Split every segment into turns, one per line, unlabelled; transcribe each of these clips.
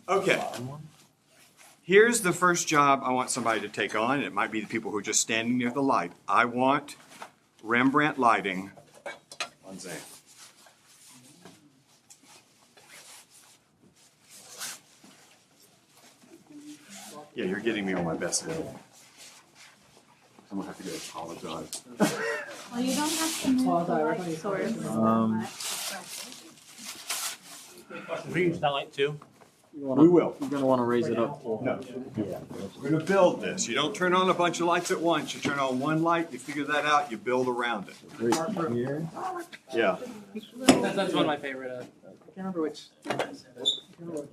Okay. Here's the first job I want somebody to take on, and it might be the people who are just standing near the light. I want Rembrandt lighting on Zane. Yeah, you're getting me on my best day. I'm gonna have to go apologize.
Well, you don't have to move the light source.
We use that light too.
We will.
You're gonna want to raise it up.
No. We're gonna build this. You don't turn on a bunch of lights at once. You turn on one light, you figure that out, you build around it.
Right here.
Yeah.
That's one of my favorite. I can't remember which.
Something else.
That's one of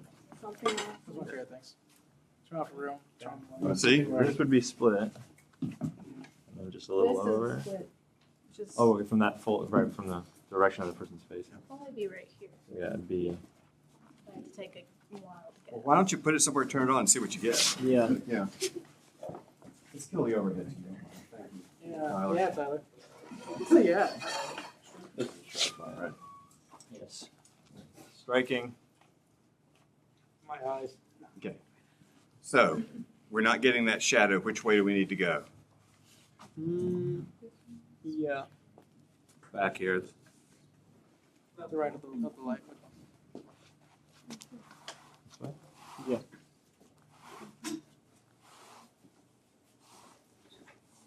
my favorite things. Turn off the room.
See?
This would be split. And then just a little
This
lower.
is split. Just
Oh, from that full, right from the direction of the person's face.
probably be right here.
Yeah, it'd be.
I have to take a while to
Well,
get.
why don't you put it somewhere, turn it on, and see what you get?
Yeah.
Yeah. Let's kill the overhead. Tyler.
Yeah, Tyler. So yeah.
Right.
Yes. Striking.
My eyes.
Okay. So, we're not getting that shadow. Which way do we need to go?
Yeah.
Back here.
Not the right of the light.
Yeah.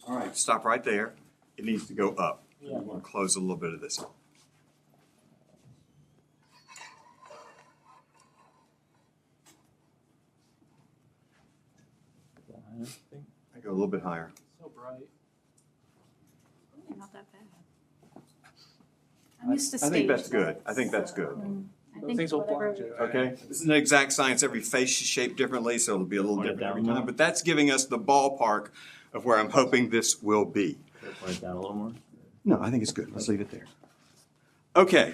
All right, stop right there. It needs to go up.
Yeah.
We want to close a little bit of this up. I go a little bit higher.
So bright.
Really not that bad. I'm used to
I think that's
stage
good.
lights.
I think that's good.
I
Those
think
things will
whatever.
blind you.
Okay, this is an exact science. Every face is shaped differently, so it'll be a little
Point it
different every
down
time.
more.
But that's giving us the ballpark of where I'm hoping this will be.
Point it down a little more.
No, I think it's good. Let's leave it there. Okay.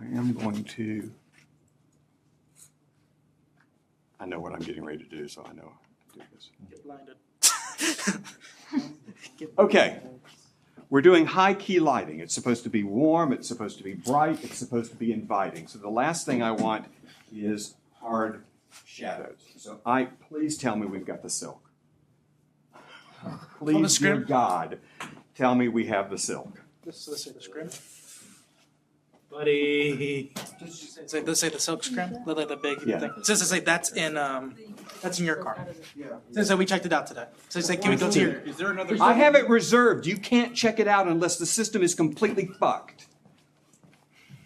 I am going to. I know what I'm getting ready to do, so I know how to do this.
Get blinded.
Okay. We're doing high key lighting. It's supposed to be warm, it's supposed to be bright, it's supposed to be inviting. So the last thing I want is hard shadows. So please tell me we've got the silk. Please, dear God, tell me we have the silk.
This is the scrim. Buddy. Let's say the silk scrim. Look like the big
Yeah.
thing. So say that's in your car. So we checked it out today. So say, can we go to your?
Is there another?
I have it reserved. You can't check it out unless the system is completely fucked.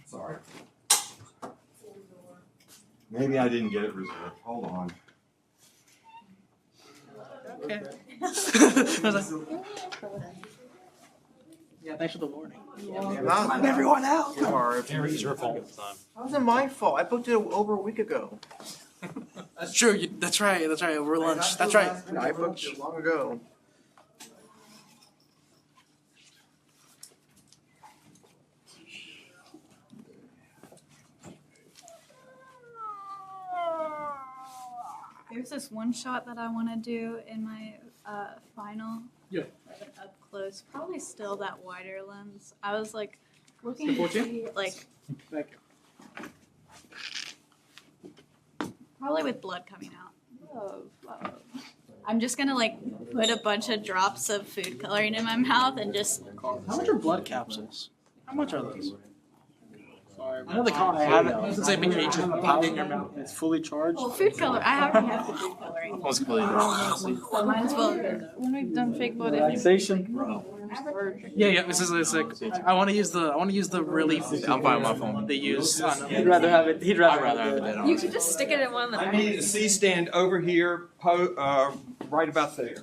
Sorry. Maybe I didn't get it reserved. Hold on.
Okay. I was like, yeah, thanks for the warning.
Everyone else.
It's your fault this time.
How was it my fault? I booked it over a week ago.
That's true. That's right. That's right. Over lunch. That's right.
I booked it long ago.
There's this one shot that I want to do in my final.
Yeah.
Up close, probably still that wider lens. I was like looking
The
to
14?
see, like
Thank you.
probably with blood coming out. I'm just gonna like put a bunch of drops of food coloring in my mouth and just.
How much are blood capsules? How much are those? I know they call it.
I have it.
Doesn't say make each pop in your mouth. It's fully charged.
Well, food color. I already have the food coloring.
Let's completely
So might as well.
When we've done fake blood,
Relaxation.
Yeah. This is it's like I want to use the really.
I'm fine with my phone.
They use.
He'd rather have it. He'd rather
have it.
You can just stick it in one of the.
I need a C-stand over here, right about there,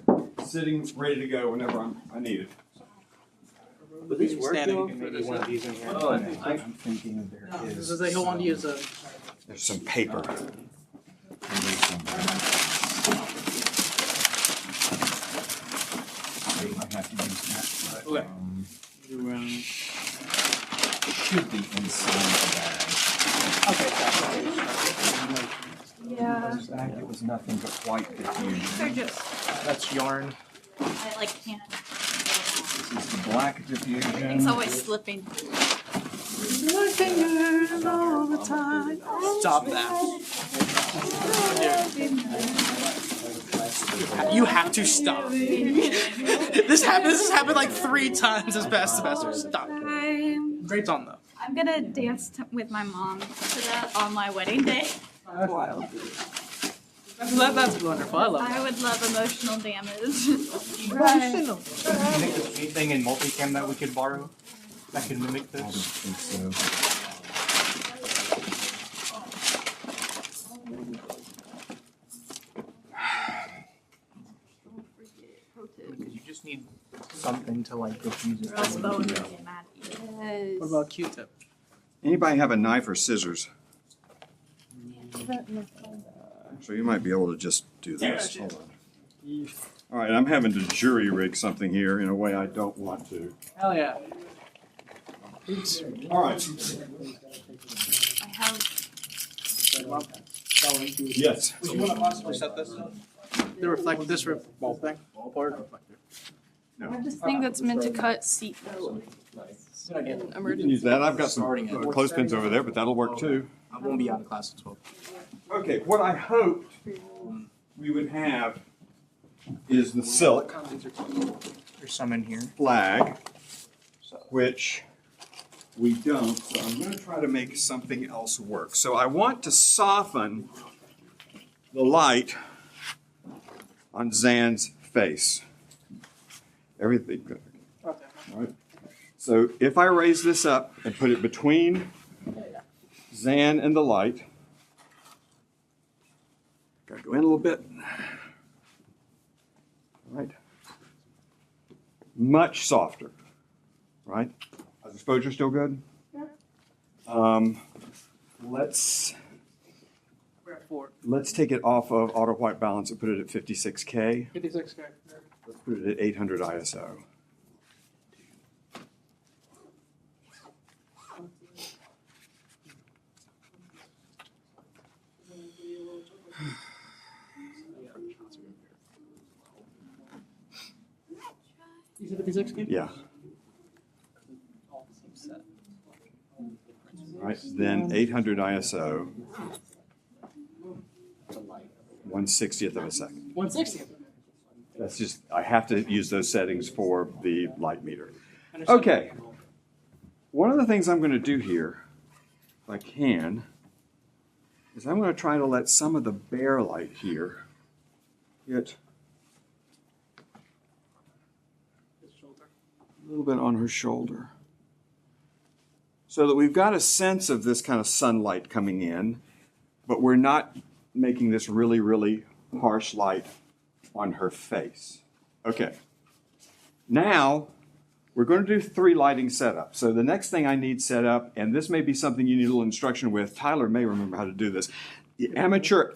sitting ready to go whenever I need it.
Would these work though?
Maybe one of these in here.
Oh,
I'm thinking there
This
is.
is like he'll want to use a.
There's some paper. I have to use that.
Okay.
It should be inside the
Yeah.
bag. It was nothing but white diffusion.
They're just.
That's yarn.
I like can't.
This is the black diffusion.
It's always slipping.
My fingers all the time. Stop that. You have to stop. This has happened like 3 times this past semester. Stop. Great song though.
I'm gonna dance with my mom to that on my wedding day.
That's wild. That's wonderful. I love that.
I would love emotional damage.
Right.
Can you think of anything in multicam that we could borrow that could mimic
I don't
this?
think so.
Because you just need something to like diffuse it.
Or else Bowen would get mad at you.
What about Q-tip?
Anybody have a knife or scissors? So you might be able to just do this. Hold on. All right, I'm having to jury rig something here in a way I don't want to.
Hell yeah.
All right.
I have.
Yes.
Would you want to possibly set this up?
This ball thing. Ballboard reflector.
I have this thing that's meant to cut seat belt in
You can
emergency.
use that. I've got some
Starting at-
clothespins over there, but that'll work too.
I won't be out of class at 12.
Okay, what I hoped we would have is the silk
There's some in here.
flag, which we don't, so I'm going to try to make something else work. So I want to soften the light on Zan's face. Everything good. All right. So if I raise this up and put it between Zan and the light, gotta go in a little bit. All right. Much softer, right? Is exposure still good?
Yeah.
Let's
We're at 4.
take it off of auto white balance and put it at 56K.
56K.
Let's put it at 800 ISO.
You said 56K?
Yeah. All right, then 800 ISO. 1/60th of a second.
160.
That's just, I have to use those settings for the light meter.
Understood.
Okay. One of the things I'm going to do here, if I can, is I'm going to try to let some of the bare light here hit a little bit on her shoulder. So that we've got a sense of this kind of sunlight coming in, but we're not making this really, really harsh light on her face. Okay. Now, we're going to do 3 lighting setups. So the next thing I need set up, and this may be something you need a little instruction with, Tyler may remember how to do this, the aperture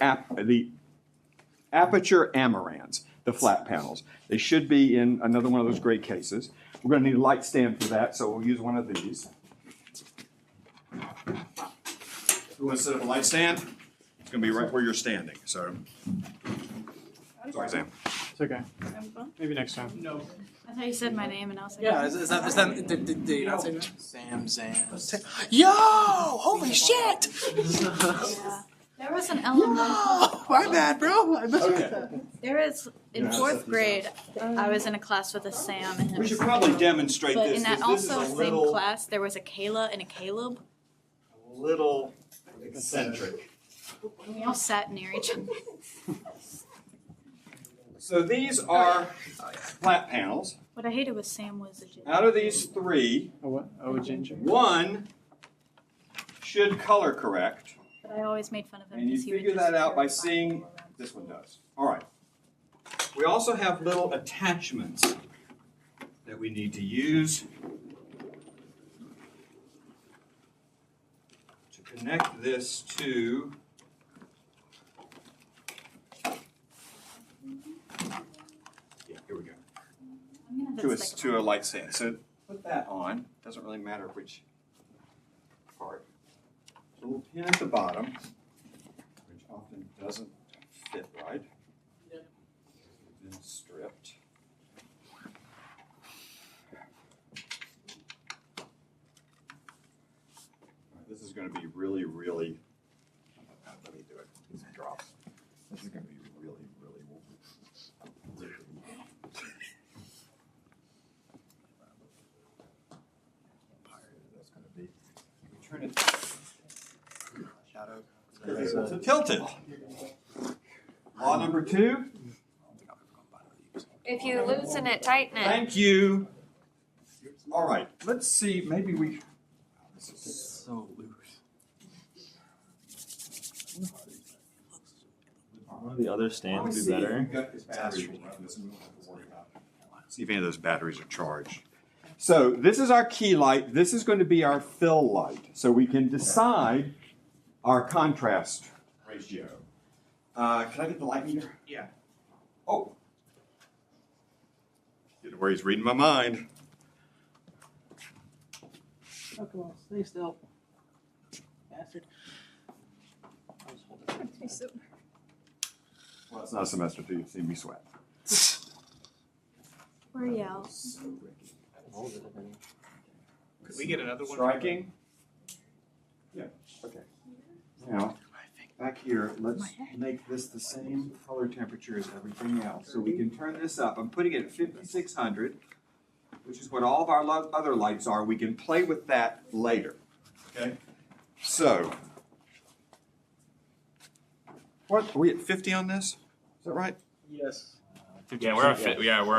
amarans, the flat panels. They should be in another one of those gray cases. We're going to need a light stand for that, so we'll use one of these. Who wants to set up a light stand? It's going to be right where you're standing. So, sorry, Sam.
It's okay. Maybe next time. No.
I thought you said my name and I was like,
Yeah, is that did you not say that?
Sam Zan.
Yo! Holy shit!
yeah. There was an elemental.
Oh, my bad, bro. I messed
Okay.
with that.
There is in
Yeah,
4th
set these
grade. I was in a class with a Sam and
We should
him.
probably demonstrate
But
this.
in that
'Cause this is
also
a
same
little,
class, there was a Kayla and a Caleb.
a little eccentric.
And we all sat near each other.
So these are flat panels.
What I hated was Sam was a ginger.
Out of these 3,
Oh, what? Oh, ginger.
1 should color correct.
But I always made fun of him
And you
because he would
figure
just
that out by
wear
seeing,
black.
this one does. All right. We also have little attachments that we need to use to connect this to yeah, here we go.
I'm gonna have
To
that
a,
stick
to a
on.
light stand. So put that on. Doesn't really matter which part. A little pin at the bottom, which often doesn't fit right. Then stripped. going to be really, really. Let me do it. These drops. This is going to be really, really. That's going to be. Turn it.
Shadow.
Tilted. Law number 2.
If you loosen it, tighten it.
Thank you. All right, let's see, maybe we. This is
So loose. One of the other stands be better.
See if any of those batteries are charged. So this is our key light. This is going to be our fill light. So we can decide our contrast ratio. Can I get the light meter?
Yeah.
Oh. Get where he's reading my mind.
Oh, come on, stay still. Bastard.
Well, it's not a semester till you've seen me sweat.
Where are y'all?
Could we get another one?
Striking? Yeah, okay. Now, back here, let's make this the same color temperature as everything else. So we can turn this up. I'm putting it at 5600, which is what all of our other lights are. We can play with that later, okay? So, what, are we at 50 on this? Is that right?
Yes.
Yeah, we're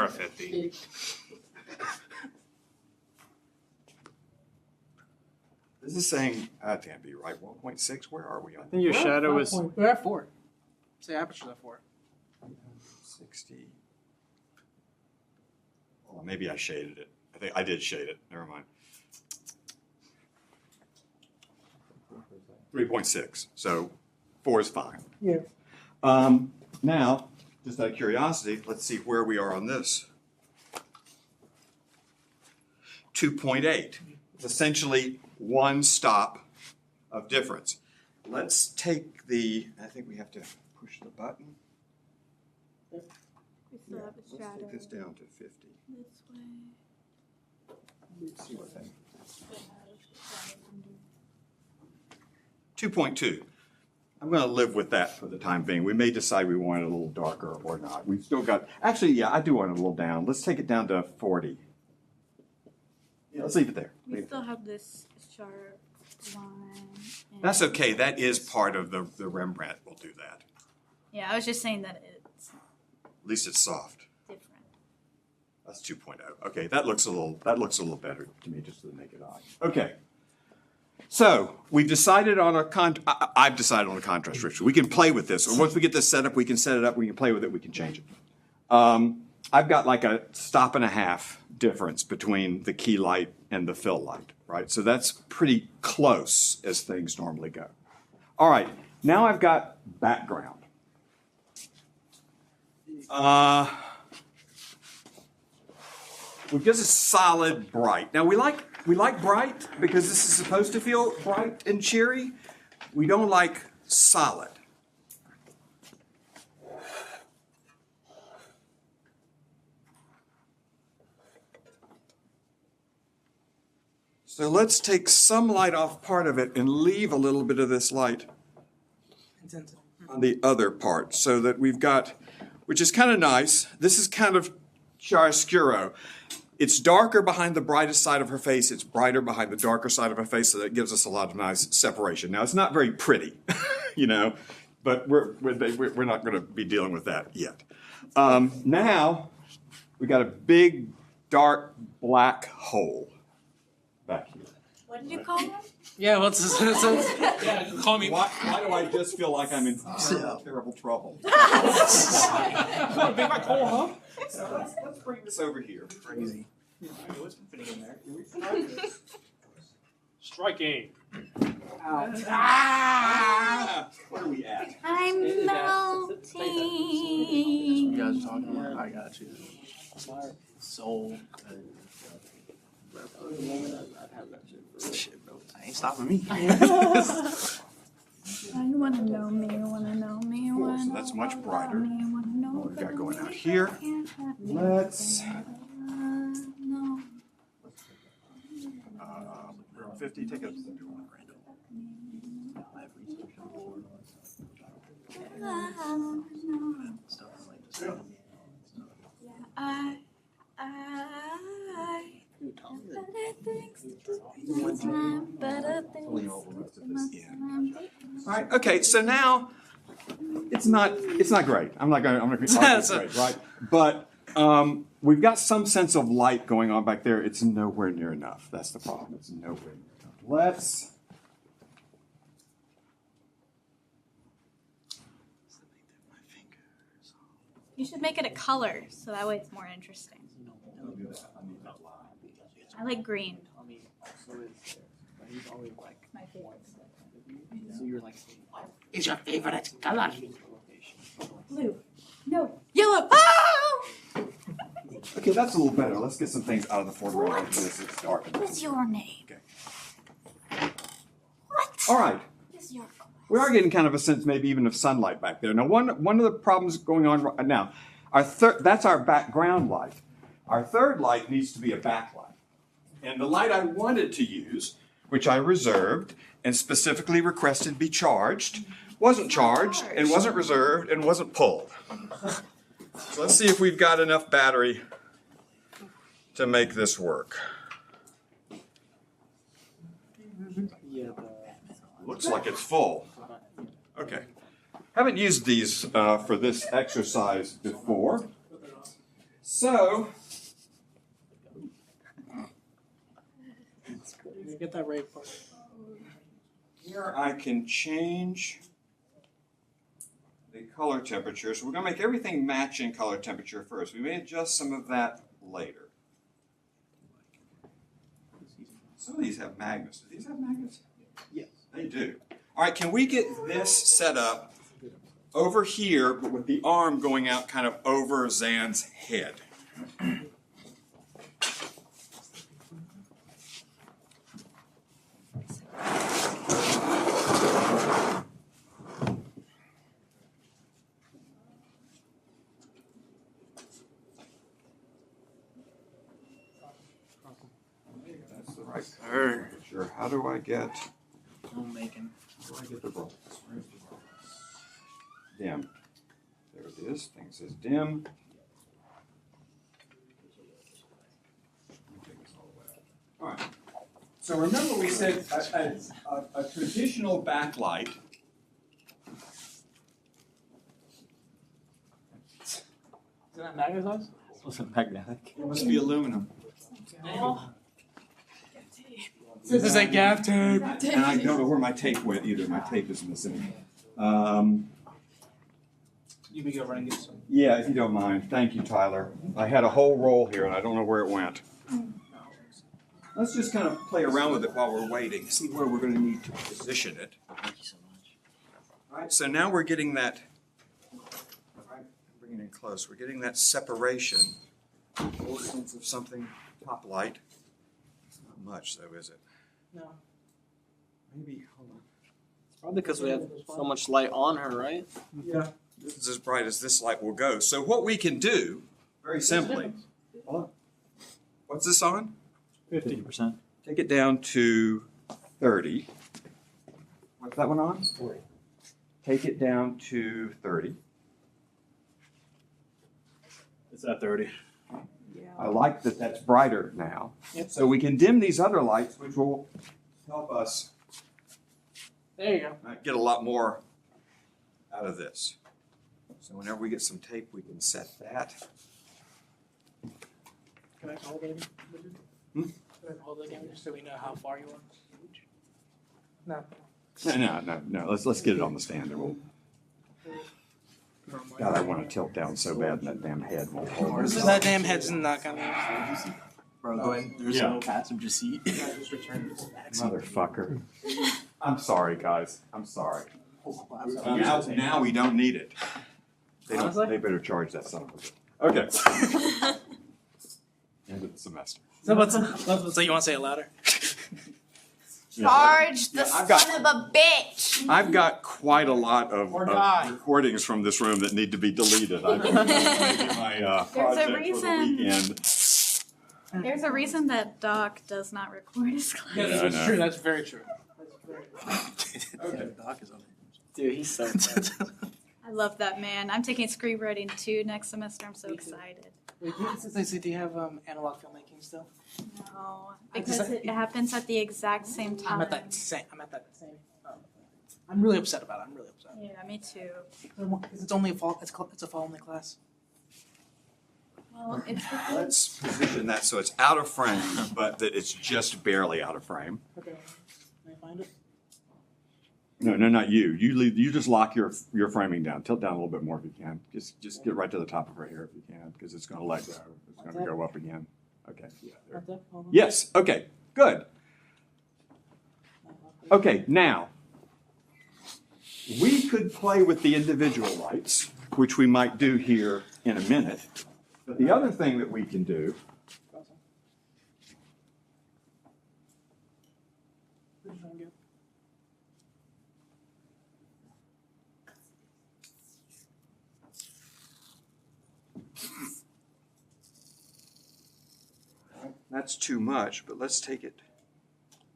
a 50.
This is saying, that can't be right, 1.6, where are we on?
I think your shadow is.
We're at 4. Say aperture's at 4.
60. Well, maybe I shaded it. I think I did shade it, never mind. 3.6, so 4 is fine.
Yeah.
Now, just out of curiosity, let's see where we are on this. 2.8. It's essentially one stop of difference. Let's take the, I think we have to push the button.
We still have a
Let's
shadow
take this down to 50.
this way.
Let's see what that 2.2. I'm going to live with that for the time being. We may decide we want it a little darker or not. We've still got, actually, yeah, I do want it a little down. Let's take it down to 40. Yeah, let's leave it there.
We
Leave it
still
there.
have this sharp line. and-
That's okay. That is part of the Rembrandt will do that.
Yeah, I was just saying that it's
At least it's soft.
different.
That's 2.0. Okay, that looks a little better to me just to the naked eye. Okay. So we've decided on I've decided on a contrast ratio. We can play with this. Or once we get this set up, we can set it up, we can play with it, we can change it. I've got like a 1.5 difference between the key light and the fill light, right? So that's pretty close as things normally go. All right, now I've got background. We've got a solid bright. Now we like bright because this is supposed to feel bright and cheery. We don't like solid. So let's take some light off part of it and leave a little bit of this light on the other part so that we've got, which is kind of nice. This is kind of chiaroscuro. It's darker behind the brightest side of her face. It's brighter behind the darker side of her face, so that gives us a lot of nice separation. Now, it's not very pretty, you know, but we're not going to be dealing with that yet. Now, we got a big, dark, black hole back here.
What did you call it?
Yeah, what's this? Yeah, call me.
Why do I just feel like I'm in terrible trouble?
Big black hole, huh?
Let's bring this over here.
Crazy.
What's happening in there? Striking.
Ah! What are we at?
I'm melting.
You guys are talking about? I got you. Soul. Shit, bro. I ain't stopping me.
I wanna know me, wanna know me, wanna
So that's much brighter.
know me, wanna know
What we got going out
me,
here?
can't have me.
Let's.
No.
We're on 50. Take a. All right. Okay. So now it's not great. I'm not going to argue it's great, right? But we've got some sense of light going on back there. It's nowhere near enough. That's the problem. It's nowhere near enough. Let's.
You should make it a color, so that way it's more interesting. I like green.
Tommy also is there, but he's always like my favorite. So you're like, is your favorite color?
Blue. No. Yellow. Oh!
Okay, that's a little better. Let's get some things out of the foreground. It's dark.
What's your name?
Okay.
What?
All right.
Is your
We are getting kind of a sense maybe even of sunlight back there. Now, one of the problems going on right now, that's our background light. Our third light needs to be a backlight. And the light I wanted to use, which I reserved and specifically requested be charged, wasn't charged and wasn't reserved and wasn't pulled. So let's see if we've got enough battery to make this work.
Yeah,
Looks like it's full. Okay. Haven't used these for this exercise before. So,
get that right part.
here I can change the color temperature. So we're going to make everything match in color temperature first. We may adjust some of that later. Some of these have magnets. Do these have magnets?
Yes.
They do. All right, can we get this set up over here, but with the arm going out kind of over Zan's head? That's the right picture. How do I get
Homemaking.
the brightness? Where's the brightness? Dim. There it is. Thing says dim. All right. So remember we said a traditional backlight.
Is that magnetized?
Wasn't magnetic.
It must be aluminum.
This is a gaff tape.
And I don't know where my tape went either. My tape is missing.
You can go run and get some.
Yeah, if you don't mind. Thank you, Tyler. I had a whole roll here and I don't know where it went. Let's just kind of play around with it while we're waiting, see where we're going to need to position it.
Thank you so much.
All right, so now we're getting that, bringing it close, we're getting that separation. A little sense of something top light. Not much though, is it?
No.
Maybe, hold on.
Probably because we have so much light on her, right?
Yeah. This is as bright as this light will go. So what we can do, very simply, hold on. What's this on?
50%.
Take it down to 30. What's that one on?
40.
Take it down to 30.
It's at 30.
I like that that's brighter now.
Yep.
So we can dim these other lights, which will help us
There you go.
get a lot more out of this. So whenever we get some tape, we can set that.
Can I hold it again?
Hmm?
Can I hold it again just so we know how far you are? No.
No. Let's get it on the stand and we'll. God, I want to tilt down so bad and that damn head won't hold.
That damn head's not gonna.
Bro, there's
Yeah.
no passenger seat.
Just return this back.
Motherfucker. I'm sorry, guys. I'm sorry.
Now-
Now we don't need it.
Honestly?
They better charge that son of a bitch. Okay. End of the semester.
So you want to say it louder?
Charge the
I've got-
son of a bitch.
I've got quite a lot of
die.
recordings from this room that need to be deleted. I think that's maybe my project for
reason.
the weekend.
There's a reason that Doc does not record his class.
Yeah,
I
that's
know.
true. That's very true.
Okay.
Doc is on Dude, he's so fun.
I love that man. I'm taking screenwriting 2 next semester. I'm so excited.
Wait, do you have analog filmmaking still?
No, because it happens at the exact same time.
I'm at that same. I'm really upset about it. I'm really upset.
Yeah, me too.
Because it's only a fall. It's a fall only class.
Well, it's
Let's position that so it's out of frame, but that it's just barely out of frame.
Okay. Can I find it?
No, not you. You just lock your framing down. Tilt down a little bit more if you can. Just get right to the top of right here if you can, because it's going to let go. It's going to go up again. Okay. Yeah. There.
Hold on.
Yes. Okay. Good. Okay. Now we could play with the individual lights, which we might do here in a minute. But the other thing that we can do that's too much, but let's take it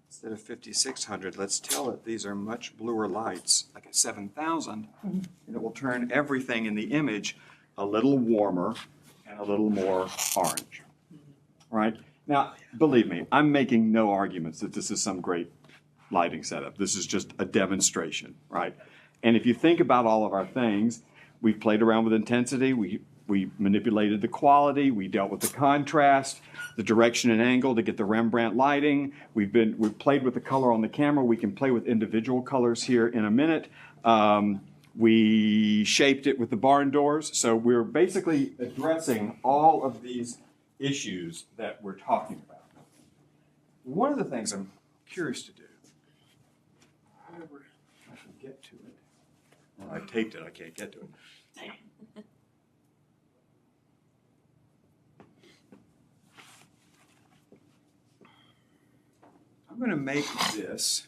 instead of 5600, let's tell it these are much bluer lights, like at 7000, and it will turn everything in the image a little warmer and a little more orange. Right? Now, believe me, I'm making no arguments that this is some great lighting setup. This is just a demonstration, right? And if you think about all of our things, we've played around with intensity, we manipulated the quality, we dealt with the contrast, the direction and angle to get the Rembrandt lighting. We've played with the color on the camera. We can play with individual colors here in a minute. We shaped it with the barn doors. So we're basically addressing all of these issues that we're talking about. One of the things I'm curious to do, I can get to it. Well, I taped it, I can't get to it. I'm going to make this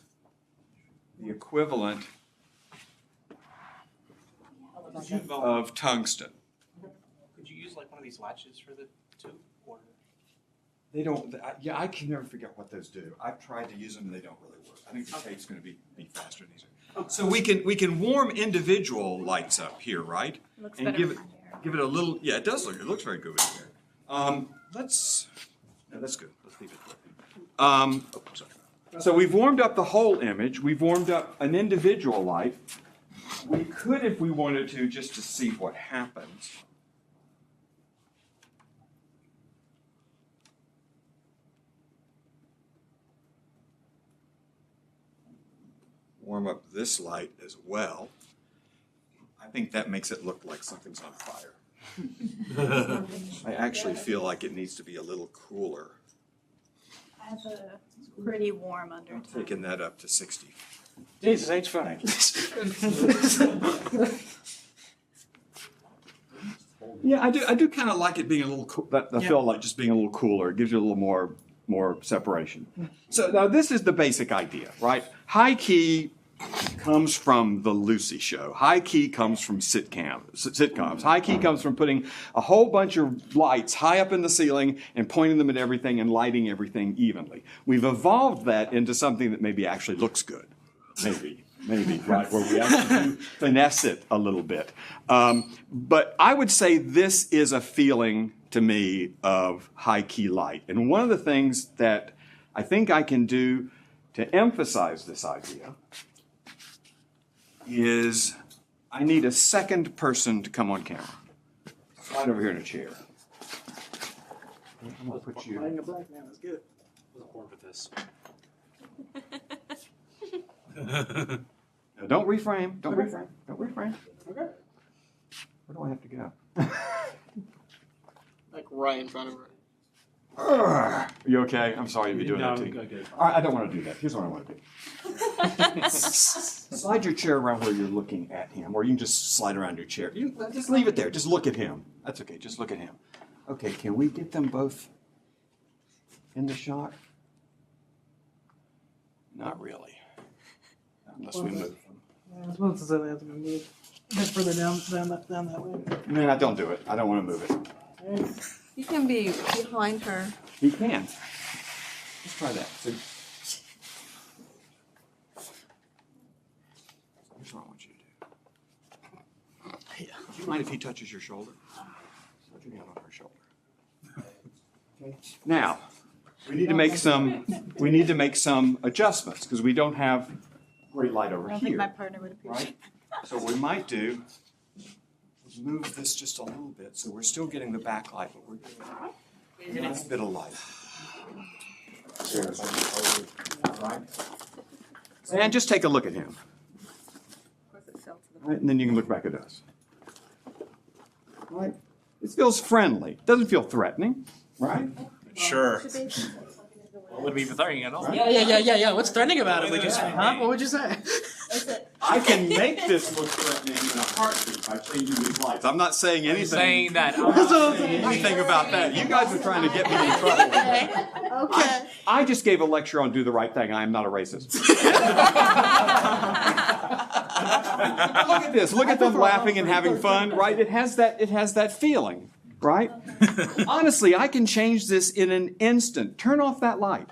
the equivalent of tungsten.
Could you use like one of these latches for the tube? Or
They don't, yeah, I can never figure out what those do. I've tried to use them and they don't really work. I think the tape's going to be faster and easier. So we can warm individual lights up here, right?
looks
And
better
give
with
it
my hair.
give it a little, yeah, it does look, it looks very good with your hair. That's good. Let's leave it. Sorry. So we've warmed up the whole image. We've warmed up an individual light. We could, if we wanted to, just to see what happens. Warm up this light as well. I think that makes it look like something's on fire. I actually feel like it needs to be a little cooler.
I have a pretty warm undertone.
Taking that up to 60.
Jesus, H fine.
Yeah, I do kind of like it being a little cool. I feel like just being a little cooler. It gives you a little more separation. So now this is the basic idea, right? High key comes from the Lucy Show. High key comes from sitcoms. High key comes from putting a whole bunch of lights high up in the ceiling and pointing them at everything and lighting everything evenly. We've evolved that into something that maybe actually looks good. Maybe, right, where we actually do finesse it a little bit. But I would say this is a feeling to me of high key light. And one of the things that I think I can do to emphasize this idea is I need a second person to come on camera. Slide over here in a chair. I'm gonna put you.
Finding a black man is good.
I was born for this.
No, don't reframe. Don't reframe. Don't reframe.
Okay.
Where do I have to go?
Like right in front of her.
Are you okay? I'm sorry to be doing that to you.
Good.
All right, I don't want to do that. Here's what I want to do. Slide your chair around where you're looking at him, or you can just slide around your chair. You just leave it there. Just look at him. That's okay. Just look at him. Okay, can we get them both in the shot? Not really. Unless we move them.
Yeah, I was supposed to say they have to be moved a bit further down that way.
Nah, don't do it. I don't want to move it.
You can be behind her.
He can. Let's try that. So, here's what I want you to do. Do you mind if he touches your shoulder? Put your hand on her shoulder. Okay. Now, we need to make some adjustments because we don't have great light over
I don't think my
here,
partner would appreciate
right? So what we might do is move this just a little bit so we're still getting the backlight, but we're getting a nice bit of light. Right? And just take a look at him. Right, and then you can look back at us. Right? It feels friendly. Doesn't feel threatening, right?
Sure. What would be threatening at all?
Yeah. What's threatening about it? What would you say?
I can make this look threatening in a heartbeat by changing these lights. I'm not saying anything.
Saying that.
I'm not saying anything about that. You guys are trying to get me in trouble.
Okay.
I just gave a lecture on do the right thing. I am not a racist. Look at this. Look at them laughing and having fun, right? It has that feeling, right? Honestly, I can change this in an instant. Turn off that light.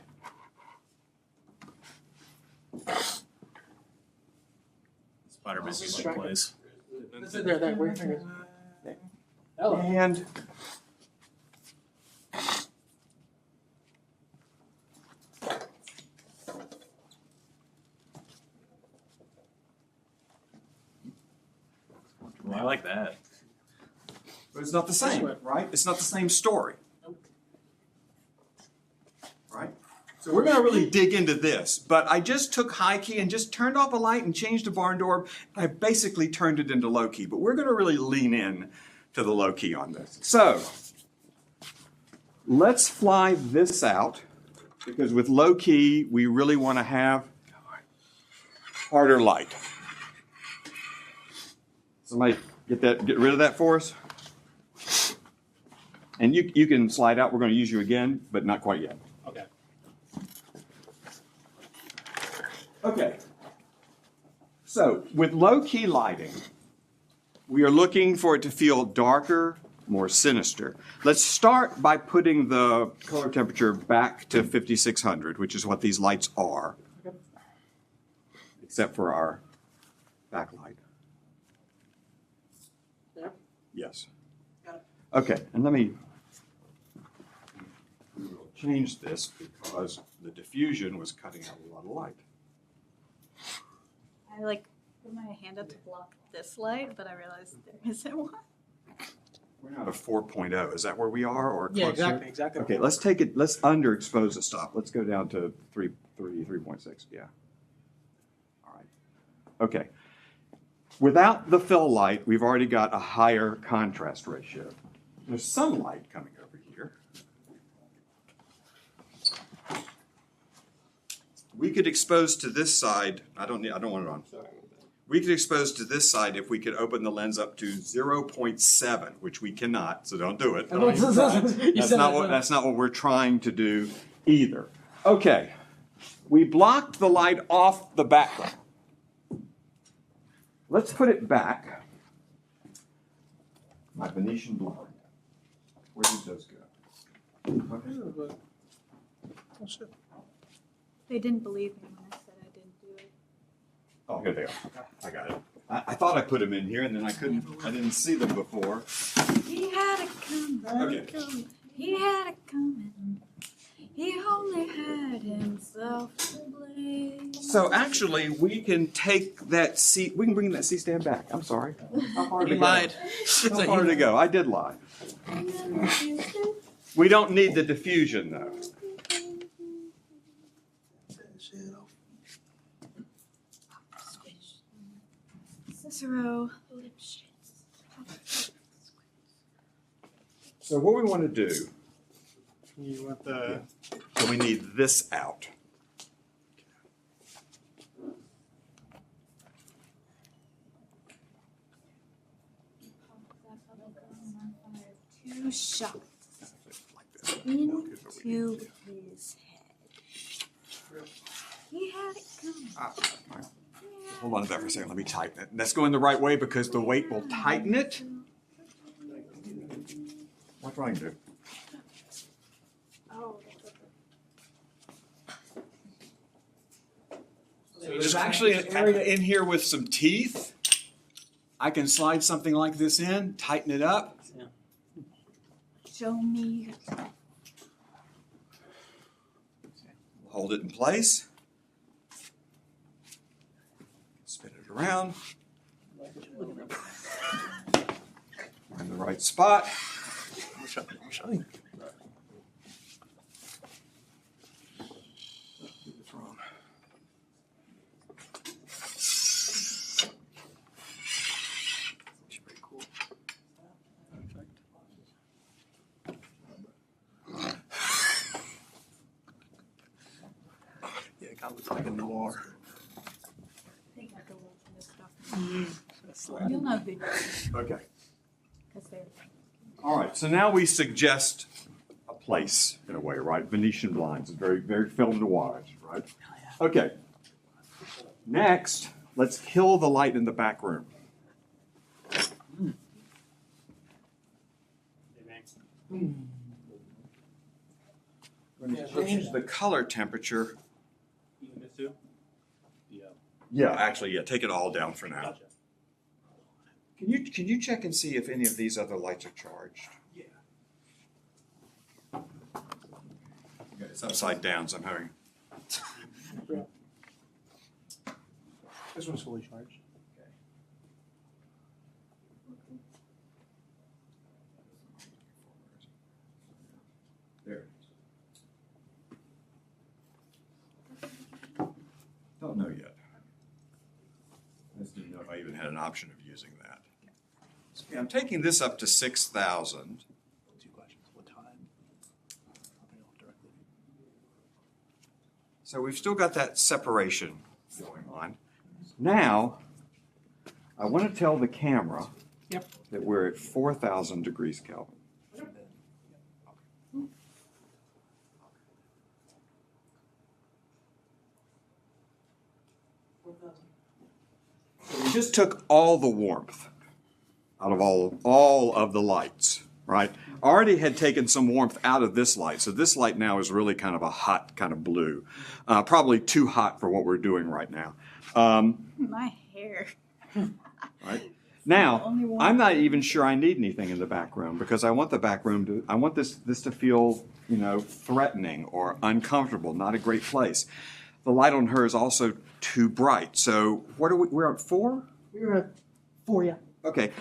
Spider busy place.
There. Where your fingers?
And
Well, I like that.
but it's not the same, right? It's not the same story. Right? So we're going to really dig into this, but I just took high key and just turned off a light and changed the barn door. I basically turned it into low key, but we're going to really lean in to the low key on this. So let's fly this out because with low key, we really want to have harder light. Somebody get rid of that for us. And you can slide out. We're going to use you again, but not quite yet.
Okay.
Okay. So with low key lighting, we are looking for it to feel darker, more sinister. Let's start by putting the color temperature back to 5600, which is what these lights are, except for our backlight. Yes. Okay, and let me change this because the diffusion was cutting out a lot of light.
I put my hand up to block this light, but I realized there isn't one.
We're not a 4.0. Is that where we are or
Yeah,
closer?
exactly.
Okay, let's underexpose the stop. Let's go down to 3.6. Yeah. All right. Okay. Without the fill light, we've already got a higher contrast ratio. There's some light coming over here. We could expose to this side. I don't want it on. We could expose to this side if we could open the lens up to 0.7, which we cannot, so don't do it. Don't even try. That's not what we're trying to do either. Okay, we blocked the light off the background. Let's put it back. My Venetian blind. Where did those go? Okay.
They didn't believe me when I said I didn't do it.
Oh, here they are. I got it. I thought I put them in here, and then I didn't see them before.
He had it coming.
Okay.
He had it coming. He only had himself to blame.
So actually, we can take that seat. We can bring that seat stand back. I'm sorry. How far to
You
go?
lied.
How far to go? I did lie. We don't need the diffusion though.
Cicero.
So what we want to do,
You want the
so we need this out.
Two shots
Like this.
into his head. He had it coming.
Hold on to that for a second. Let me tighten it. That's going the right way because the weight will tighten it. What's wrong, dude? So there's actually an area in here with some teeth. I can slide something like this in, tighten it up.
Show me.
Hold it in place. Spin it around. Find the right spot.
Yeah, it kind of looks like a noir.
You'll know who.
Okay.
'Cause they're.
All right, so now we suggest a place in a way, right? Venetian blinds, very, very film noir, right? Okay. Next, let's kill the light in the back room. We're going to change the color temperature.
Even this too?
Yeah, actually, yeah, take it all down for now.
Gotcha.
Can you check and see if any of these other lights are charged?
Yeah.
Okay, it's upside down, so I'm having.
This one's fully charged.
There. Don't know yet. I just didn't know if I even had an option of using that. Okay, I'm taking this up to 6,000.
2 questions. What time? Directly.
So we've still got that separation going on. Now, I want to tell the camera that we're at 4,000 degrees Kelvin. We just took all the warmth out of all of the lights, right? Already had taken some warmth out of this light, so this light now is really kind of a hot kind of blue. Probably too hot for what we're doing right now.
My hair.
Right? Now, I'm not even sure I need anything in the back room because I want the back room to, I want this to feel, threatening or uncomfortable, not a great place. The light on her is also too bright. So we're at 4?
We're at 4, yeah.
Okay.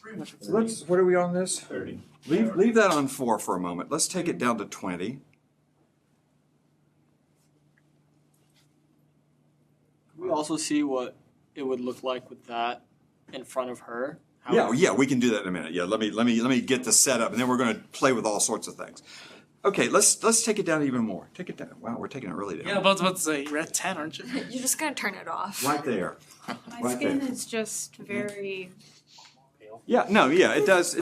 Pretty much.
So what are we on this?
30.
Leave that on 4 for a moment. Let's take it down to 20.
We also see what it would look like with that in front of her.
Yeah, we can do that in a minute. Yeah, let me get the setup, and then we're going to play with all sorts of things. Okay, let's take it down even more. Take it down. Wow, we're taking it really down.
Yeah, I was about to say, you're at 10, aren't you?
You're just gonna turn it off.
Right there.
My
Right
skin
there.
is just very.
Yeah, no, yeah, it does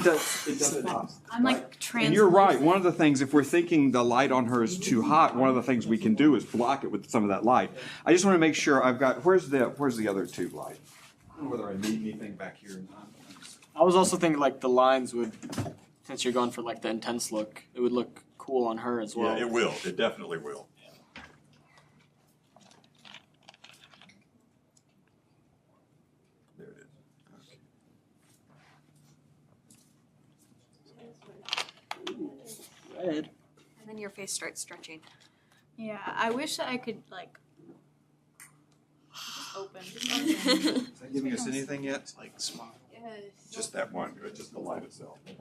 pop.
I'm like translucent.
And you're right. One of the things, if we're thinking the light on her is too hot, one of the things we can do is block it with some of that light. I just want to make sure I've got. Where's the other tube light? I don't know whether I need anything back here or not.
I was also thinking like the lines would, since you're going for like the intense look, it would look cool on her as well.
Yeah, it will. It definitely will. There it is. Okay.
Red.
And then your face starts stretching.
Yeah, I wish I could like. Just open.
Is that giving us anything yet?
It's like small.
Just that one, just the light itself.
Seen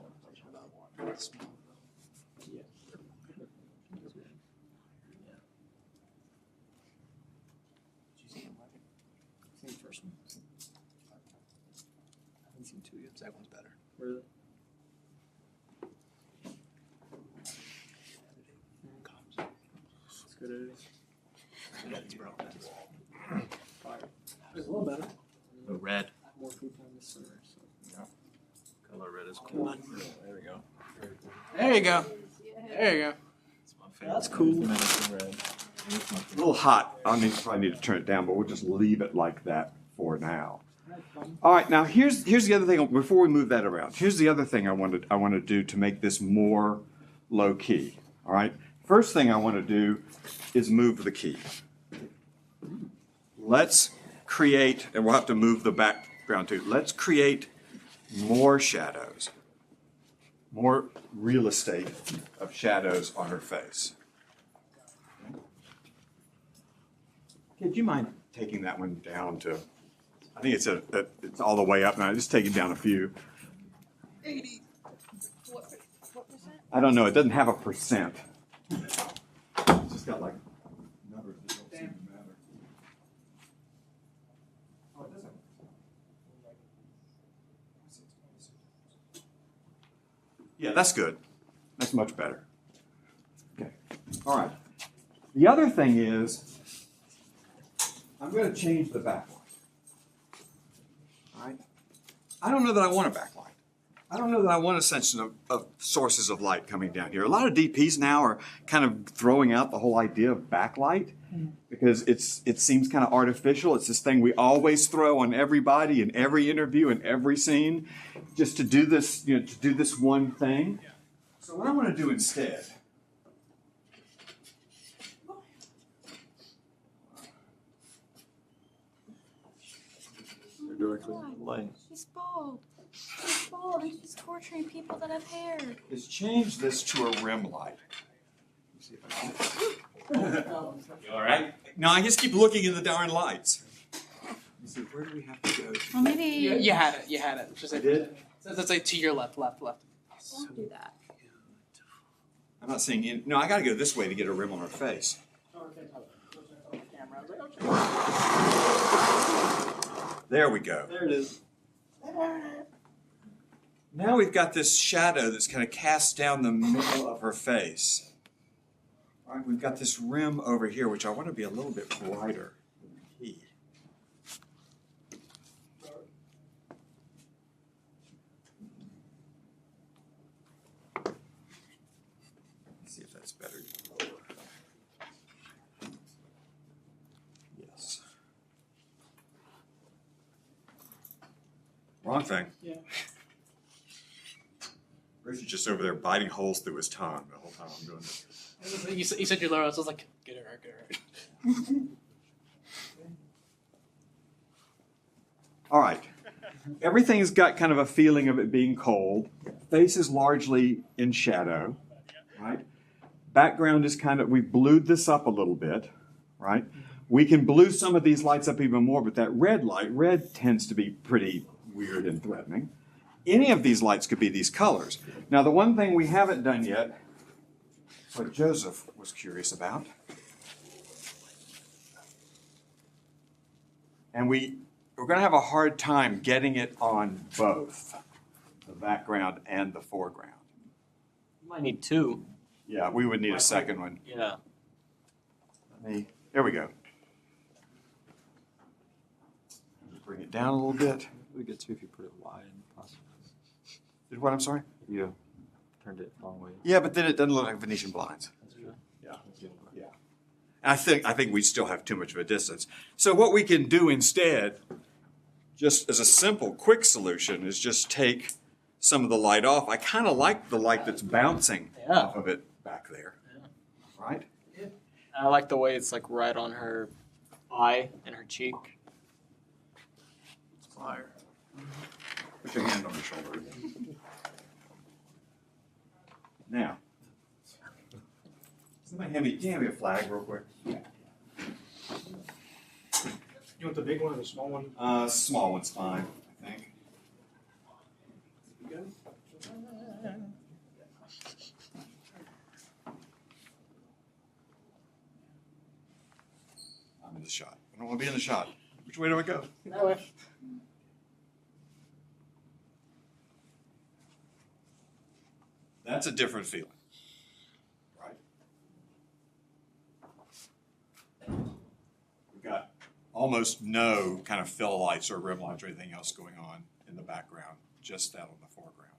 the first one?
I haven't seen 2 yet. Second one's better.
Really? It's good editing.
Yeah, it's bro. That's
Fire. It's a little better.
The red.
More food time this summer. So.
Color red is cool. There we go.
There you go. There you go.
It's my favorite.
That's cool.
Menacing red.
A little hot. Probably need to turn it down, but we'll just leave it like that for now. All right, now here's the other thing. Before we move that around, here's the other thing I want to do to make this more low key. All right, first thing I want to do is move the key. Let's create, and we'll have to move the background background too. Let's create more shadows, more real estate of shadows on her face. Okay, do you mind taking that one down to, I think it's all the way up now. Just take it down a few.
80. What percent?
I don't know. It doesn't have a percent. It's just got like numbers that don't seem to matter. Oh, it doesn't. Yeah, that's good. That's much better. Okay. All right. The other thing is, I'm going to change the backlight. All right. I don't know that I want a backlight. I don't know that I want a sense of sources of light coming down here. A lot of DPs now are kind of throwing out the whole idea of backlight because it seems kind of artificial. It's this thing we always throw on everybody in every interview and every scene, just to do this, to do this one thing. So what I want to do instead.
They're directly in the light.
She's bald. She's bald and she's torturing people that have hair.
Is change this to a rim light. Let's see if I can. You all right? No, I just keep looking in the darn lights. Let's see, where do we have to go?
Well, maybe
You had it. You had it. Just
I did?
That's like to your left.
don't do that.
I'm not seeing any. No, I got to go this way to get a rim on her face. There we go.
There it is.
Now we've got this shadow that's kind of cast down the middle of her face. All right, we've got this rim over here, which I want to be a little bit brighter. Let's see if that's better. Yes. Wrong thing.
Yeah.
Bruce is just over there biting holes through his tongue the whole time I'm doing this.
You said you're low, so I was like, get it right.
All right. Everything's got kind of a feeling of it being cold. Face is largely in shadow, right? Background is kind of, we blued this up a little bit, right? We can blue some of these lights up even more, but that red tends to be pretty weird and threatening. Any of these lights could be these colors. Now, the one thing we haven't done yet, what Joseph was curious about, and we're going to have a hard time getting it on both the background and the foreground.
You might need two.
Yeah, we would need a second one.
Yeah.
There we go. Bring it down a little bit.
We get two if you put it wide, possibly.
Did what? I'm sorry?
You turned it long way.
Yeah, but then it doesn't look like Venetian blinds.
That's true.
Yeah. Yeah. And I think we still have too much of a distance. So what we can do instead, just as a simple, quick solution, is just take some of the light off. I kind of like the light that's bouncing off of it back there. Right?
I like the way it's like right on her eye and her cheek.
It's fire.
Put your hand on your shoulder. Now, somebody hand me a flag real quick.
You want the big one or the small one?
Small one's fine, I think. I'm in the shot. I don't want to be in the shot. Which way do I go?
That way.
That's a different feeling, right? We've got almost no kind of fill lights or rim lights or anything else going on in the background, just that on the foreground.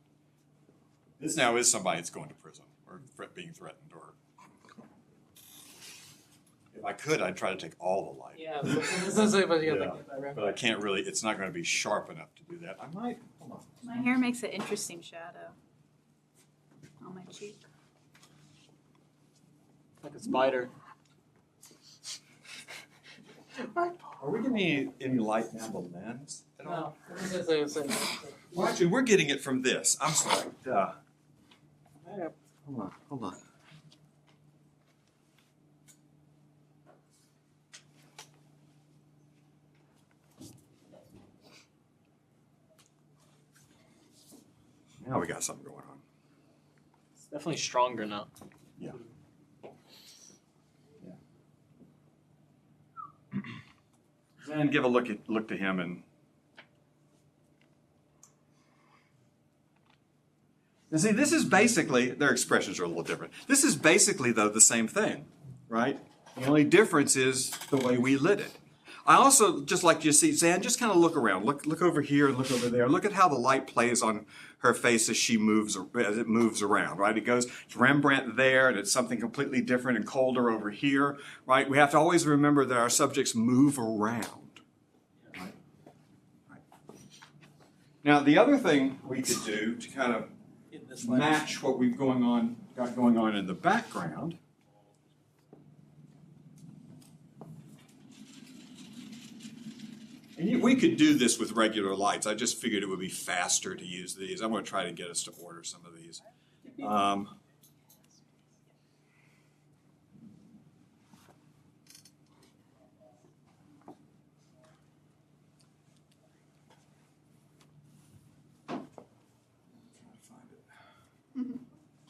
This now is somebody that's going to prison or being threatened, or if I could, I'd try to take all the light.
Yeah.
But I can't really, it's not going to be sharp enough to do that. I might, hold on.
My hair makes an interesting shadow on my cheek.
Like a spider.
Are we getting any light from the lens at all?
No.
Well, actually, we're getting it from this. I'm sorry. Duh. Hold on. Now we got something going on.
It's definitely stronger now.
Then give a look to him and. And see, this is basically, their expressions are a little different. This is basically, though, the same thing, right? The only difference is the way we lit it. I also just like you to see, Zan, just kind of look around. Look over here and look over there. Look at how the light plays on her face as it moves around, right? It goes, it's Rembrandt there, and it's something completely different and colder over here, right? We have to always remember that our subjects move around. Right? Now, the other thing we could do to kind of match what we've got going on in the background. And we could do this with regular lights. I just figured it would be faster to use these. I'm going to try to get us to order some of these. I'm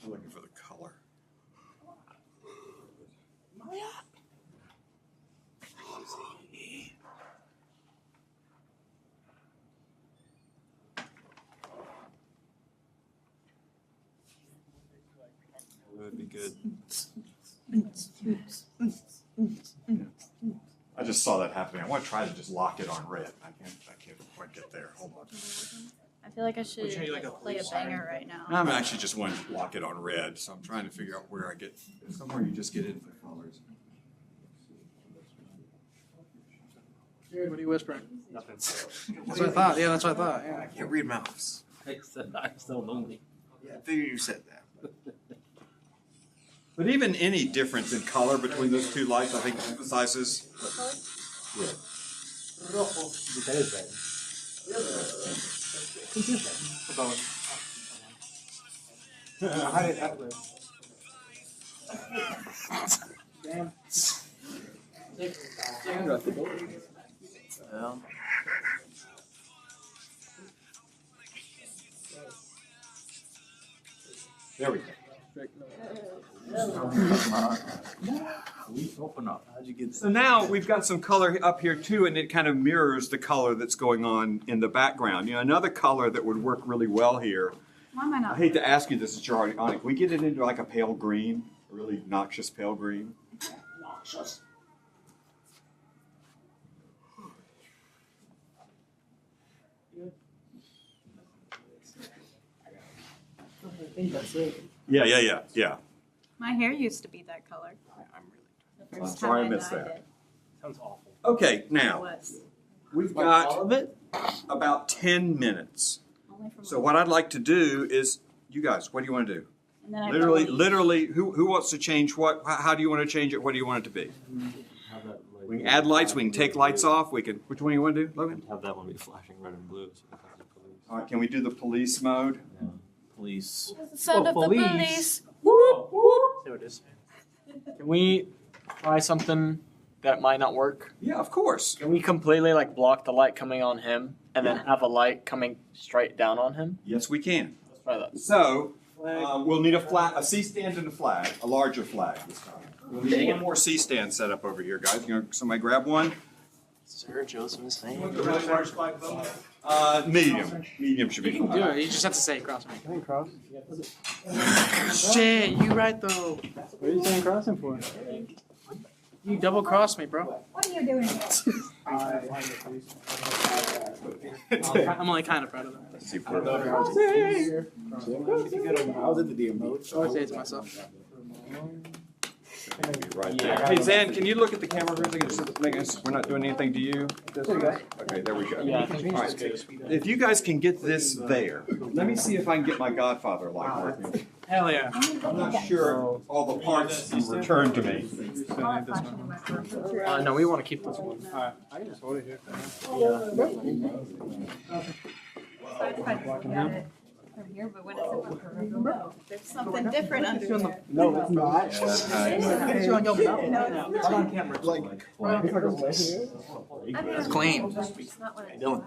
looking for the color. That would be good. I just saw that happening. I want to try to just lock it on red. I can't quite get there. Hold on.
I feel like I should
Would you like
like,
a
play a banger right now.
I'm actually just wanting to lock it on red, so I'm trying to figure out where I get, somewhere you just get into the colors.
Jared, what are you whispering?
Nothing.
That's what I thought. Yeah, that's what I thought. Yeah.
I can't read mouths.
I'm still lonely.
Yeah, I figured you said that.
But even any difference in color between those two lights, I think emphasizes.
That is bad.
How did that work? Damn.
Well,
There we go.
open up. How'd you get
So now we've got some color up here too, and it kind of mirrors the color that's going on in the background. You know, another color that would work really well here.
Why am I
I
not?
hate to ask you this, Charlie. Can we get it into like a pale green, a really noxious pale green?
Noxious. I think that's it.
Yeah.
My hair used to be that color. The first
I'm sorry I
time
missed
dyed
that.
it.
Sounds awful.
Okay,
It
now
was.
we've
All
got
of it?
about 10 minutes.
Only from
So what I'd like to do is, you guys, what do you want to do?
and then I
Literally, who wants to change what? How do you want to change it? What do you want it to be?
Have that, like,
We can add lights. We can take lights off. We can. Which one do you want to do, Logan?
Have that one be flashing red and blue. So that's the police.
All right. Can we do the police mode?
Yeah. Police.
the sound of the
police.
police.
There it is. Can we try something that might not work?
Yeah, of course.
Can we completely like block the light coming on him and then have a light coming straight down on him?
Yes, we can.
Let's try that.
So we'll need a C-stand and a flag, a larger flag this time. We'll need one more C-stand set up over here, guys. You know, somebody grab one.
Sir Joseph is saying.
Really large flag though?
Medium. Medium should be
You can
fine.
do it. You just have to say cross me. Can we cross? Shit, you right though. What are you saying crossing for? You double crossed me, bro.
What are you doing?
I'm only kind of proud of that.
Let's see if we're-
I would say it to myself.
Right there. Hey, Zan, can you look at the camera for a second? Just make us, we're not doing anything to you? Okay, there we go.
Yeah, I think
All
it's
right.
good.
If you guys can get this there, let me see if I can get my Godfather light working.
Hell yeah.
I'm not sure all the parts you returned to me.
No, we want to keep this one.
Alright, I can just hold it here.
From here, but when it's there's something different under there.
No, it's not. It's clean.
No,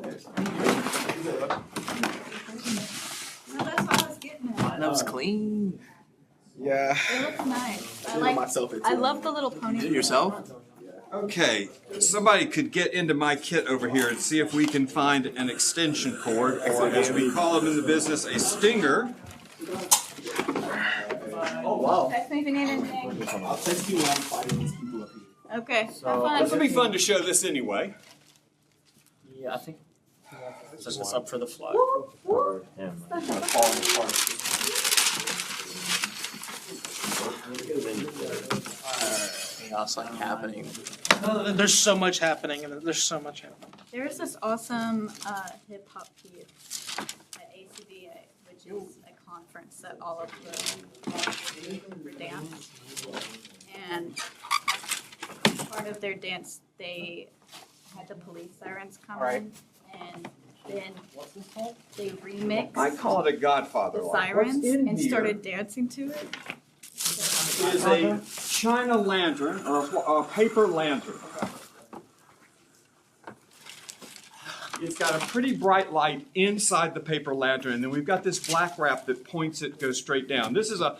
that's what I was getting at.
No, it's clean.
Yeah.
It looks nice. I love the little pony.
Do it yourself?
Okay, somebody could get into my kit over here and see if we can find an extension cord, or as we call them in the business, a stinger.
Oh, wow.
Text me if you need anything.
I'll text you when I'm fighting these people up here.
Okay, have
This
fun.
will be fun to show this anyway.
Yeah, I think. Set this up for the flag.
Or him.
Chaos like happening.
There's so much happening, and there's so much happening.
There's this awesome hip hop piece at ACBA, which is a conference that all of the colleges do for dance. And part of their dance, they had the police sirens come in, and then they remixed
I call it a Godfather
the
light.
sirens
What's in
and
here
started dancing to it.
is a China lantern or a paper lantern. It's got a pretty bright light inside the paper lantern, and then we've got this black wrap that points it, goes straight down. This is a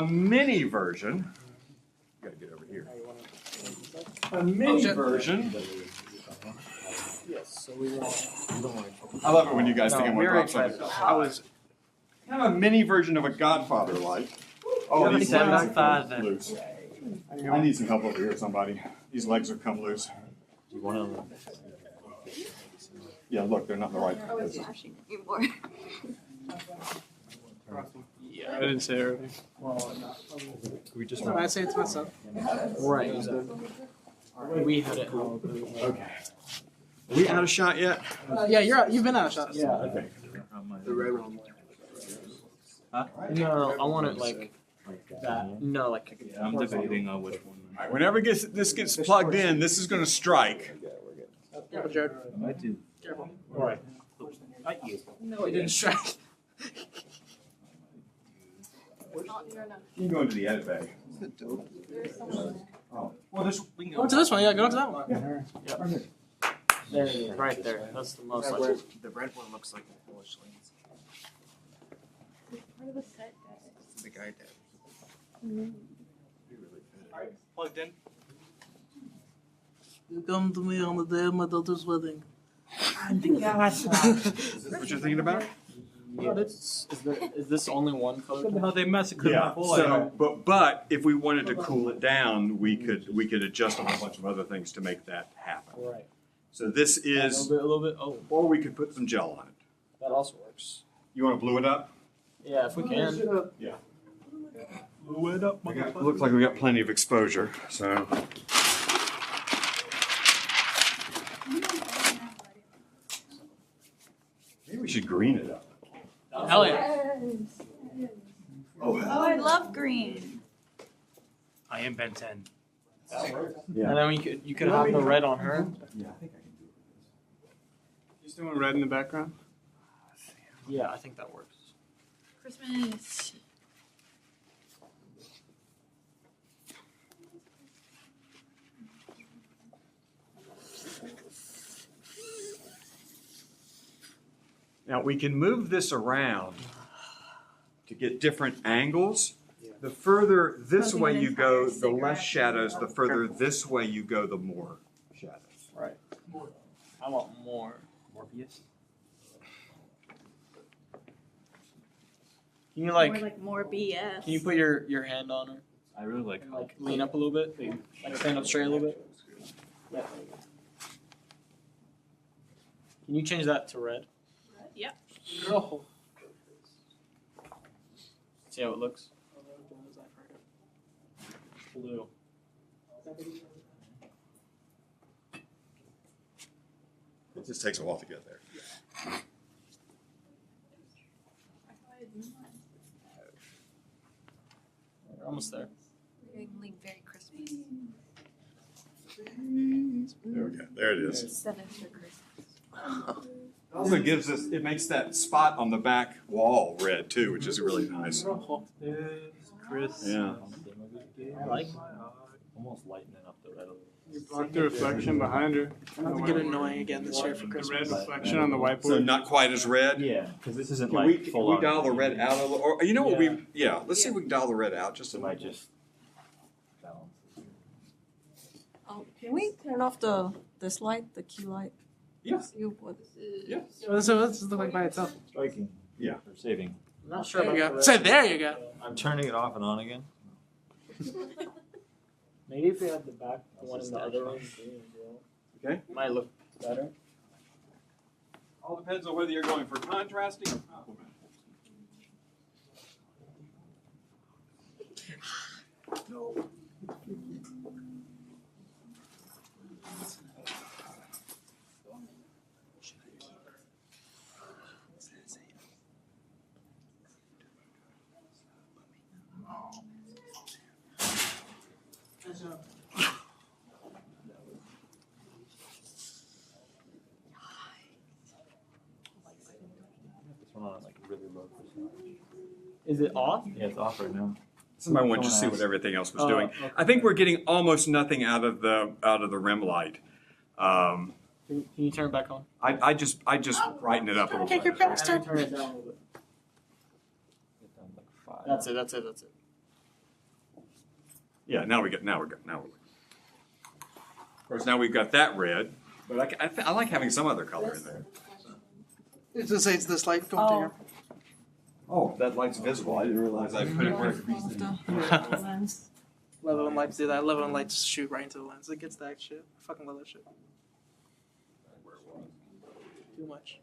mini version. Gotta get over here. A mini version.
Yes, so we want.
I love it when you guys think I'm gonna
very
drop something.
excited.
I was kind of a mini version of a Godfather light. Oh, these
Stand
legs
back
have
five,
come
then.
loose. I need some help over here, somebody. These legs have come loose.
One of them.
Yeah, look, they're not in the right
I was
position.
flashing anymore.
Yeah, I didn't say everything.
We just.
I say it's myself.
Right. We had it.
Okay. Are we out of shot yet?
Yeah, you're out. You've been out of shots.
Yeah.
Okay.
The red one.
Huh?
No, I want it like that. No, like.
I'm debating on which one.
All right, whenever this gets plugged in, this is going to strike.
Careful, Jared.
I do.
Careful.
Alright. Not you.
No, it didn't strike.
You can go into the edit bay. Oh, well, this.
Go to this one. Yeah, go to that one.
There it is, right there. That's the most like.
The red one looks like a Polish lens. The guy did.
Plugged in.
You come to me on the day of my daughter's wedding.
Is this what you're thinking about?
Is this only one photo?
How they massacred my
Yeah.
boy.
So, but if we wanted to cool it down, we could adjust a whole bunch of other things to make that happen.
Right.
So this
A
is,
little bit. Oh,
or we could put some gel on it.
that also works.
You want to blue it up?
Yeah, if we can.
Yeah.
Blew it up,
Looks like we got plenty of exposure. So. Maybe we should green it up.
Hell yeah.
Oh, I love green.
I am Ben 10.
Yeah.
And then you could have the red on her.
Yeah, I think I can do
You still want red in the background?
Yeah, I think that works.
Christmas.
Now we can move this around to get different angles. The further this
Smoking
way
an
you go,
entire
the less
cigarette.
shadows. The further this way you go, the more shadows.
Right. I want more.
Morpheus.
Can you
More BS.
Can you put your hand on her?
I really like how.
Like lean up a little bit. Like stand up straight a little bit. Yeah. Can you change that to red?
Yep.
Oh. See how it looks? Blue.
It just takes a while to get there.
almost there.
We're getting very Christmas.
There we go. There it is.
Sinister Christmas.
It also gives us, it makes that spot on the back wall red too, which is really nice.
Chris.
Yeah.
I like almost lightening up the red a little.
You blocked the reflection behind her.
Not to get annoying again this year for
The
Christmas.
red reflection on the whiteboard.
So not quite as red.
Yeah, because this isn't
Can
like
we,
full
can we
on.
dial the red out a little, or you know what
Yeah.
we, yeah, let's see if we can dial the red out just a
It
little.
might just balance.
Can we turn off this light, the key light?
Yeah.
See what
Yeah.
So this look like by itself.
Striking.
Yeah.
Or saving.
I'm not sure
There you
about
go.
the
So
red.
there you go.
I'm turning it off and on again.
Maybe if we had the back, the one in the other room, green as well.
Okay.
It might look better.
All depends on whether you're going for contrasting or complementing.
This one on like really low percentage.
Is it off?
Yeah, it's off right now.
Somebody wanted to see what everything else was doing. I think we're getting almost nothing out of the rim light.
Can you turn it back on?
I just brighten it up a little bit.
bastard.
Turn it down a little bit.
Get down to like 5.
That's it.
Yeah, now we're good. Of course, now we've got that red, but I like having some other color in there.
It's just it's this light going to here.
Oh, that light's visible. I didn't realize I put it where it could be seen.
Love it when lights do that. I love it when lights shoot right into the lens. It gets that shit. I fucking love that shit. Too much.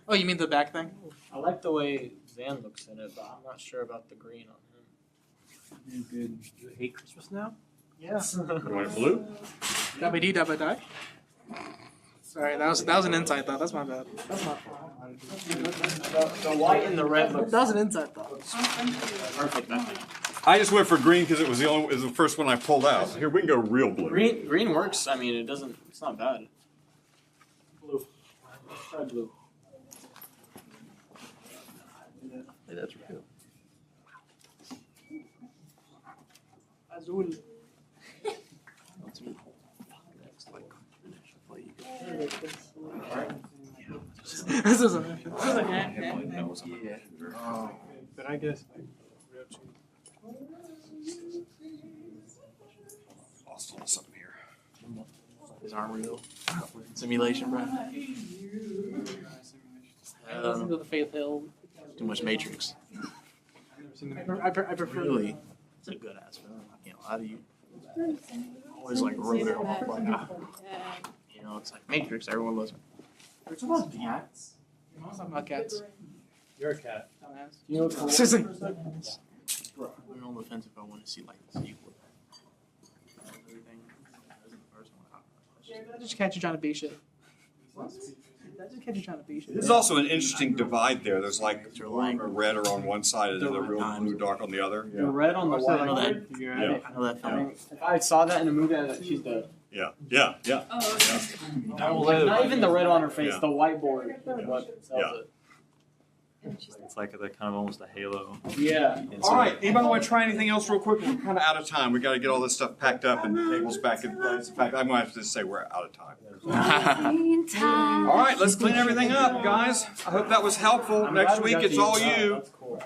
Oh, you mean the back thing?
I like the way Zan looks in it, but I'm not sure about the green on him.
Good. You hate Christmas now?
Yeah.
You want it blue?
Dabba dee dabba die. Sorry, that was an inside thought. That's my bad. That's my
The white and the red look
That was an inside thought.
perfect, I think.
I just went for green because it was the first one I pulled out. Here we can go real blue.
Green works. I mean, it's not bad. Blue. Let's try blue.
Hey, that's real.
Azul. This is a.
But I guess.
Lost on something here.
These aren't real. Simulation, bro. Listen to the Faith Hill.
Too much Matrix.
I prefer.
Really? It's a good ass film. I can't lie to you. Always like wrote it off like, you know, it's like Matrix. Everyone loves it.
We're talking about cats. I'm talking about cats.
You're a cat.
Dumbass.
You know what's
Seriously.
I'm on the fence if I want to see like the sequel. Everything.
That just catch you trying to be shit. That just catch you trying to be shit.
There's also an interesting divide there. There's like
You're lying.
a red are on one side and the real blue dark on the other.
The red on the white. I know that.
Yeah.
I know that film. If I saw that in a movie, I'd like, she's dead.
Yeah.
Not even the red on her face,
Yeah.
the whiteboard. What sells
Yeah.
it.
It's like kind of almost a halo.
Yeah.
All right. Anybody want to try anything else real quick? We're kind of out of time. We got to get all this stuff packed up and tables back in place. In fact, I'm going to have to say we're out of time. All right. Let's clean everything up, guys. I hope that was helpful. Next week, it's all you.
That's cool.